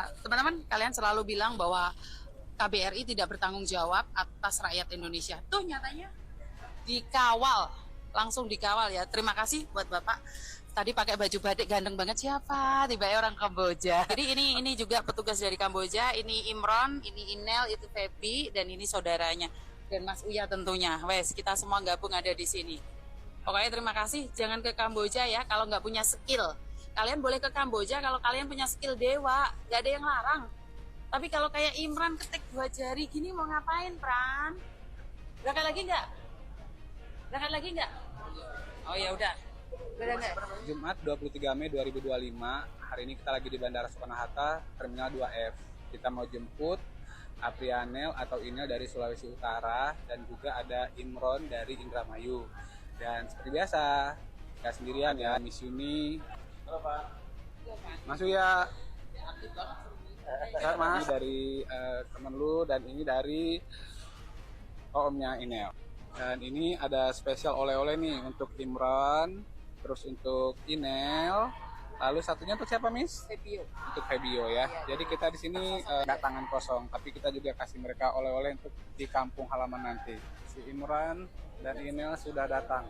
Teman-teman, kalian selalu bilang bahwa KBRI tidak bertanggung jawab atas rakyat Indonesia. Tuh nyatanya dikawal, langsung dikawal ya. Terima kasih buat Bapak. Tadi pakai baju batik ganteng banget, siapa? Tiba-tiba orang Kamboja. Jadi ini juga petugas dari Kamboja. Ini Imron, ini Inel, itu Feby, dan ini saudaranya. Dan Mas Uya tentunya. Wes, kita semua gabung ada di sini. Pokoknya terima kasih. Jangan ke Kamboja ya kalau nggak punya skill. Kalian boleh ke Kamboja kalau kalian punya skill dewa. Nggak ada yang larang. Tapi kalau kayak Imran ketik 2 jari gini mau ngapain, Pran? Berangkat lagi nggak? Berangkat lagi nggak? Oh ya udah. Jumat 23 Mei 2025, hari ini kita lagi di Bandara Soekarno-Hatta, Terminal 2F. Kita mau jemput Aprianel atau Inel dari Sulawesi Utara dan juga ada Imron dari Indramayu. Dan seperti biasa, nggak sendirian ya, Miss Yuni. Halo Pak. Mas Uya. Mas dari temen lu dan ini dari omnya Inel. Dan ini ada spesial oleh-oleh nih untuk Imron, terus untuk Inel, lalu satunya untuk siapa, Miss? Febio. Untuk Febio ya. Jadi kita di sini nggak tangan kosong, tapi kita juga kasih mereka oleh-oleh untuk di kampung halaman nanti. Si Imran dan Inel sudah datang.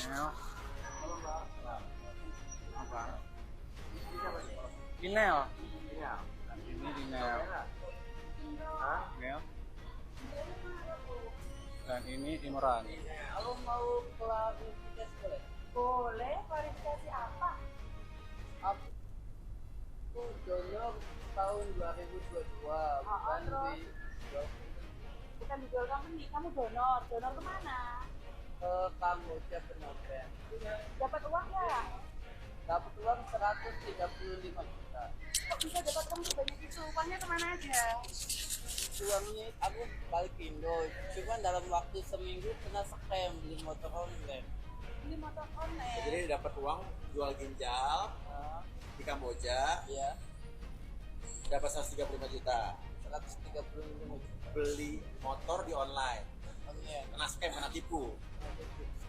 Inel. Apa? Inel. Dan ini Inel. Inel. Dan ini Imran. Kalau mau klarifikasi boleh? Boleh, klarifikasi apa? Aku donor tahun 2022, bukan di Bukan di Golkar nih, kamu donor. Donor kemana? Kamboja Phnom-Penh. Dapat uang nggak? Dapat uang 135 juta. Kok bisa dapat uang sebanyak itu? Uangnya kemana aja? Uangnya aku balik Indo, cuman dalam waktu seminggu kena scam beli motor online. Beli motor online. Jadi dapat uang jual ginjal di Kamboja, Ya, dapat 135 juta. 135 juta. Beli motor di online, Online. kena scam, kena tipu.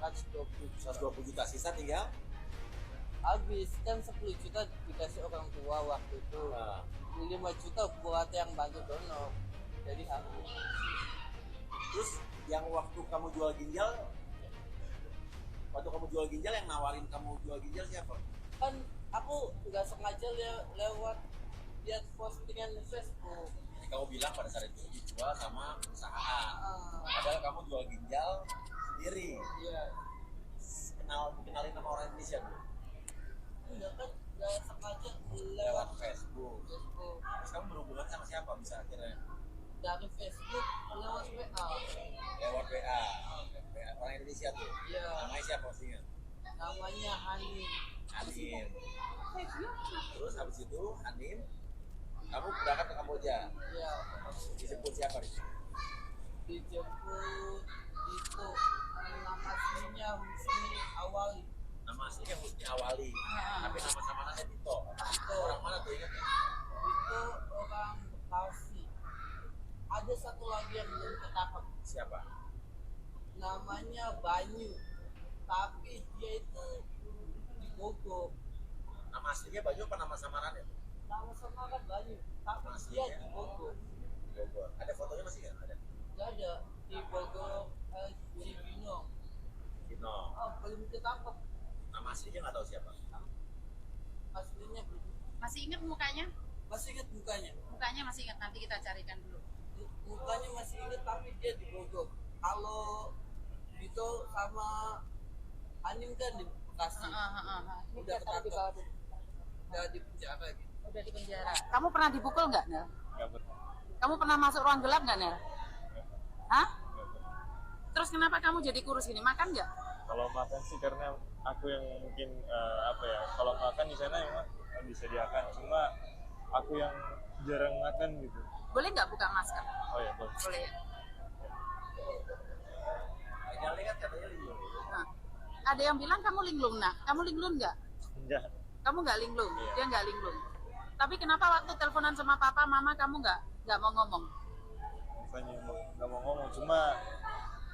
120 juta. 120 juta, sisa tinggal. Habis kan 10 juta dikasih orang tua waktu itu. Nah, 5 juta buat yang bantu donor. Jadi habis. terus yang waktu kamu jual ginjal, yang nawarin kamu jual ginjal siapa? Kan aku nggak sengaja lewat lihat postingan di Facebook. Jadi kamu bilang pada saat itu dijual sama perusahaan, Ah, padahal kamu jual ginjal sendiri. iya. Kenalin nama orang Indonesia dulu, Enggak kan nggak sengaja lewat lewat Facebook. Facebook. Terus kamu berhubungan sama siapa bisa akhirnya? Dari Facebook lewat WA. Lewat WA. Orang Indonesia tuh. Iya. Namanya siapa pastinya? Namanya Hani. Hanim. Terus habis itu Hanim, kamu berangkat ke Kamboja. Iya. Dijemput siapa nih? Dijemput itu nama aslinya Husni Awali. Nama aslinya Husni Awali. Tapi nama samarannya Tito. Tito. Orang mana tuh ingat ya? Itu orang Bekasi. Ada satu lagi yang belum ketangkep. Siapa? Namanya Banyu, tapi dia itu di Bogor. Nama aslinya Banyu apa nama samarannya? Nama samaran Banyu, tapi dia di Bogor. Bogor. Ada fotonya masih nggak? Ada. Gak ada di Bogor, Cibinong. Tino. Oh, belum ketangkep. Nama aslinya nggak tahu siapa. Aslinya belum. Masih ingat mukanya? Masih ingat mukanya. Mukanya masih ingat, nanti kita carikan dulu. Mukanya masih ingat, tapi dia di Bogor. Kalau itu sama Anim kan di Bekasi. Ini Udah taruh di ketangkep. bawah dulu. Udah di penjara gitu. Udah di penjara. Kamu pernah dipukul nggak, Nel? Nggak pernah. Kamu pernah masuk ruang gelap nggak, Nel? Hah? Terus kenapa kamu jadi kurus gini? Makan nggak? Kalau makan sih karena aku yang mungkin apa ya, kalau makan di sana emang disediakan, cuma aku yang jarang makan gitu. Boleh nggak buka masker? Oh ya boleh. Boleh. Jangan lihat katanya linglung. Nah, ada yang bilang kamu linglung. Nah, kamu linglung nggak? Enggak. Kamu nggak linglung, Iya. dia nggak linglung. Tapi kenapa waktu teleponan sama papa, mama kamu nggak mau ngomong? Bukannya nggak mau ngomong, cuma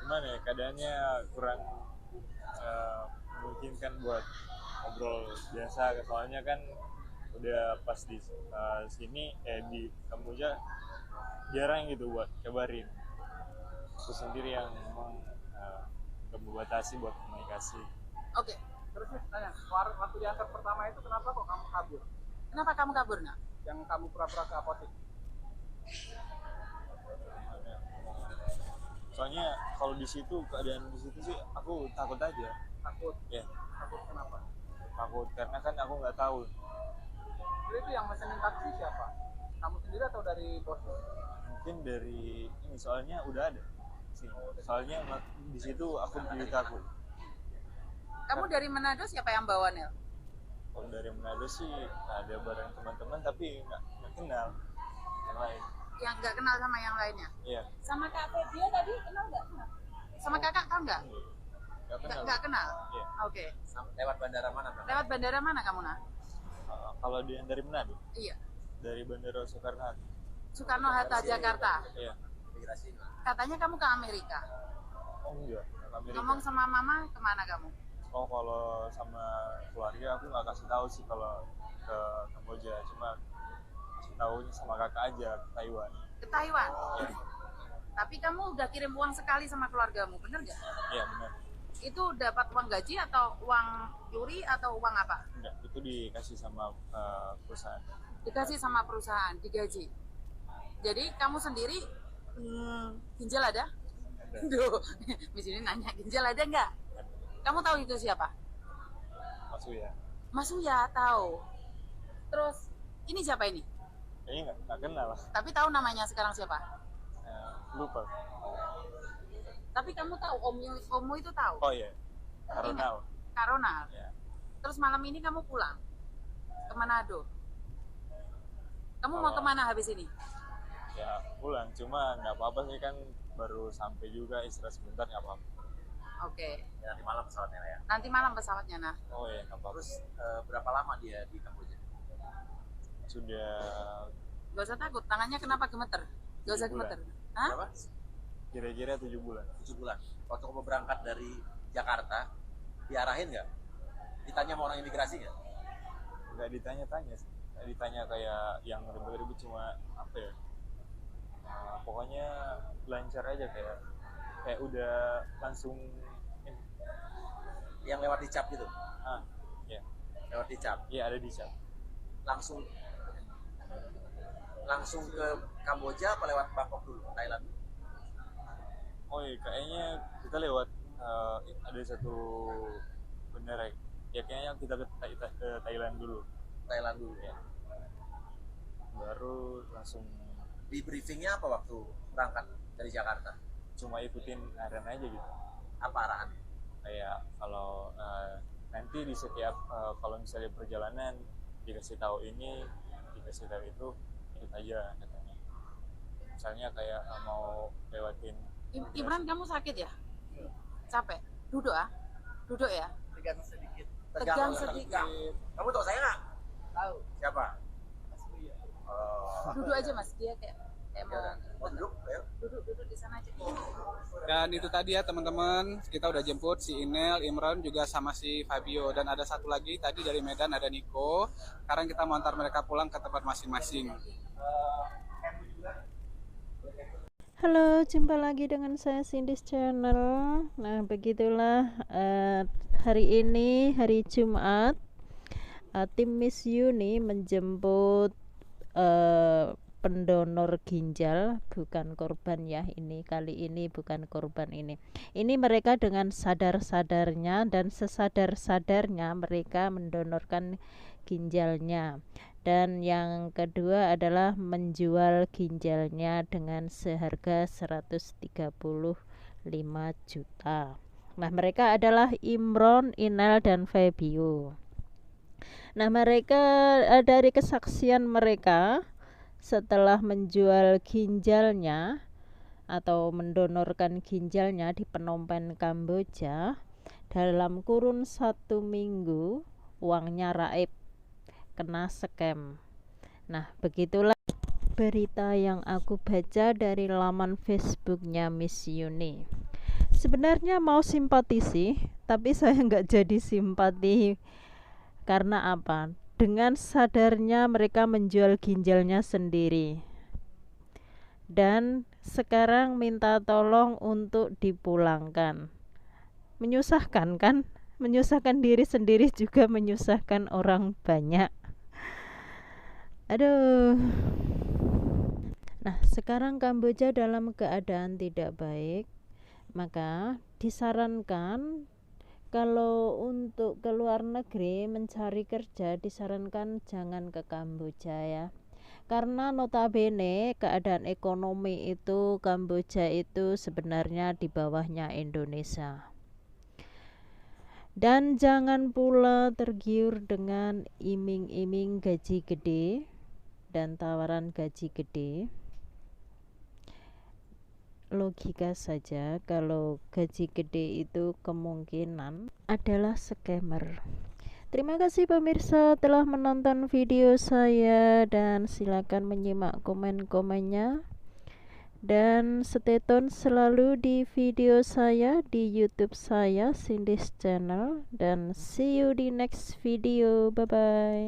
gimana ya, keadaannya kurang memungkinkan buat ngobrol biasa, soalnya kan udah pas di sini di Kamboja jarang gitu buat kabarin. Aku sendiri yang memang membatasi buat komunikasi. Oke. Terus nih tanya, waktu diantar pertama itu kenapa kok kamu kabur? Kenapa kamu kabur, Nak? Yang kamu pura-pura ke apotek? Soalnya kalau di situ keadaan di situ sih aku takut aja. Takut? Ya, Takut kenapa? takut karena kan aku nggak tahu. Jadi itu yang mesenin taksi siapa? Kamu sendiri atau dari bosmu? Mungkin dari ini soalnya udah ada sih. Soalnya di situ aku jadi takut. Kamu dari Manado, siapa yang bawa, Nel? Kalau dari Manado sih ada bareng teman-teman tapi nggak kenal yang lain. Yang nggak kenal sama yang lainnya? Iya, Sama Kak Febia tadi kenal nggak? Sama kakak tahu nggak? nggak kenal. Nggak kenal? Iya. Oke. Lewat bandara mana, Bang? Lewat bandara mana kamu, Nah? Kalau dia dari Manado, Iya. dari Bandara Soekarno-Hatta. Soekarno-Hatta, Jakarta. Iya. Imigrasi. Katanya kamu ke Amerika. Oh enggak, ke Amerika. Ngomong sama mama, kemana kamu? Oh kalau sama keluarga aku nggak kasih tahu sih kalau ke Kamboja, cuma kasih tahunya sama kakak aja ke Taiwan. Ke Taiwan. Iya, Tapi kamu udah kirim uang sekali sama keluargamu, bener nggak? iya benar. Itu dapat uang gaji atau uang curi atau uang apa? Enggak, itu dikasih sama perusahaan. Dikasih sama perusahaan, digaji. Jadi kamu sendiri ginjal ada? Duh, di sini nanya ginjal ada nggak? Kamu tahu itu siapa? Masuk ya? Mas Uya tahu. Terus ini siapa ini? Kayaknya nggak kenal lah. Tapi tahu namanya sekarang siapa? Lupa. Tapi kamu tahu ommu itu tahu? Oh iya, Ronald. Kak Ronald. Ya. Terus malam ini kamu pulang ke Manado. Kamu mau Kalau- kemana habis ini? Ya pulang, cuma nggak apa-apa sih kan baru sampai juga istirahat sebentar nggak apa-apa. Oke. Ya, nanti malam pesawatnya ya. Nanti malam pesawatnya, Nah. Oh iya nggak apa-apa. Terus berapa lama dia di Kamboja? Sudah Gak usah takut, tangannya kenapa gemeter? Gak usah 7 bulan. gemeter. Hah? Berapa? kira-kira 7 bulan. 7 bulan. Waktu kamu berangkat dari Jakarta, diarahin nggak? Ditanya sama orang imigrasi nggak? Nggak ditanya-tanya sih. Nggak ditanya kayak yang ribet-ribet, cuma apa ya, pokoknya lancar aja, kayak udah langsung ini. Yang lewat dicap gitu? Ya, Lewat dicap. iya ada di chat. Langsung ke Kamboja apa lewat Bangkok dulu, Thailand? Oh iya, kayaknya kita lewat ada satu bandara ya, kayaknya kita ke Thailand dulu Thailand dulu ya. baru langsung. Di briefingnya apa waktu berangkat dari Jakarta? Cuma ikutin arahan aja gitu, Apa arahan? kayak kalau nanti di setiap kalau misalnya perjalanan dikasih tahu ini, dikasih tahu itu, ikut aja katanya. Misalnya kayak mau lewatin Imran, kamu sakit ya? Capek? Duduk ah? Duduk ya? Tegang sedikit. Tegang sedikit. Kamu tahu saya nggak? Tahu. Siapa? Mas Buya. Oh, Duduk aja Mas, dia kayak ya udah. Mau duduk? Ayo. duduk di sana aja. Dan itu tadi ya teman-teman, kita udah jemput si Inel, Imran juga sama si Fabio, dan ada satu lagi tadi dari Medan ada Niko. Sekarang kita mau antar mereka pulang ke tempat masing-masing. Halo, jumpa lagi dengan saya Cindy's Channel. Nah, begitulah hari ini, hari Jumat, tim Miss Uni menjemput pendonor ginjal, bukan korban ya. Kali ini bukan korban ini. Ini mereka dengan sadar-sadarnya dan sesadar-sadarnya mereka mendonorkan ginjalnya. Dan yang kedua adalah menjual ginjalnya dengan seharga 135 juta. Nah, mereka adalah Imron, Inel, dan Fabio. Nah, mereka dari kesaksian mereka setelah menjual ginjalnya atau mendonorkan ginjalnya di Phnom Penh, Kamboja, dalam kurun 1 minggu uangnya raib, kena scam. Nah, begitulah berita yang aku baca dari laman Facebooknya Miss Uni. Sebenarnya mau simpati sih, tapi saya nggak jadi simpati. Karena apa? dengan sadarnya mereka menjual ginjalnya sendiri. Dan sekarang minta tolong untuk dipulangkan. Menyusahkan kan? Menyusahkan diri sendiri juga menyusahkan orang banyak. Aduh. Nah, sekarang Kamboja dalam keadaan tidak baik, maka disarankan kalau untuk ke luar negeri mencari kerja disarankan jangan ke Kamboja ya. Karena notabene keadaan ekonomi itu Kamboja itu sebenarnya di bawahnya Indonesia. Dan jangan pula tergiur dengan iming-iming gaji gede dan tawaran gaji gede. Logika saja kalau gaji gede itu kemungkinan adalah scammer. Terima kasih pemirsa telah menonton video saya dan silakan menyimak komen-komennya. Dan stay tune selalu di video saya di YouTube saya Cindy's Channel, dan see you di next video. Bye bye.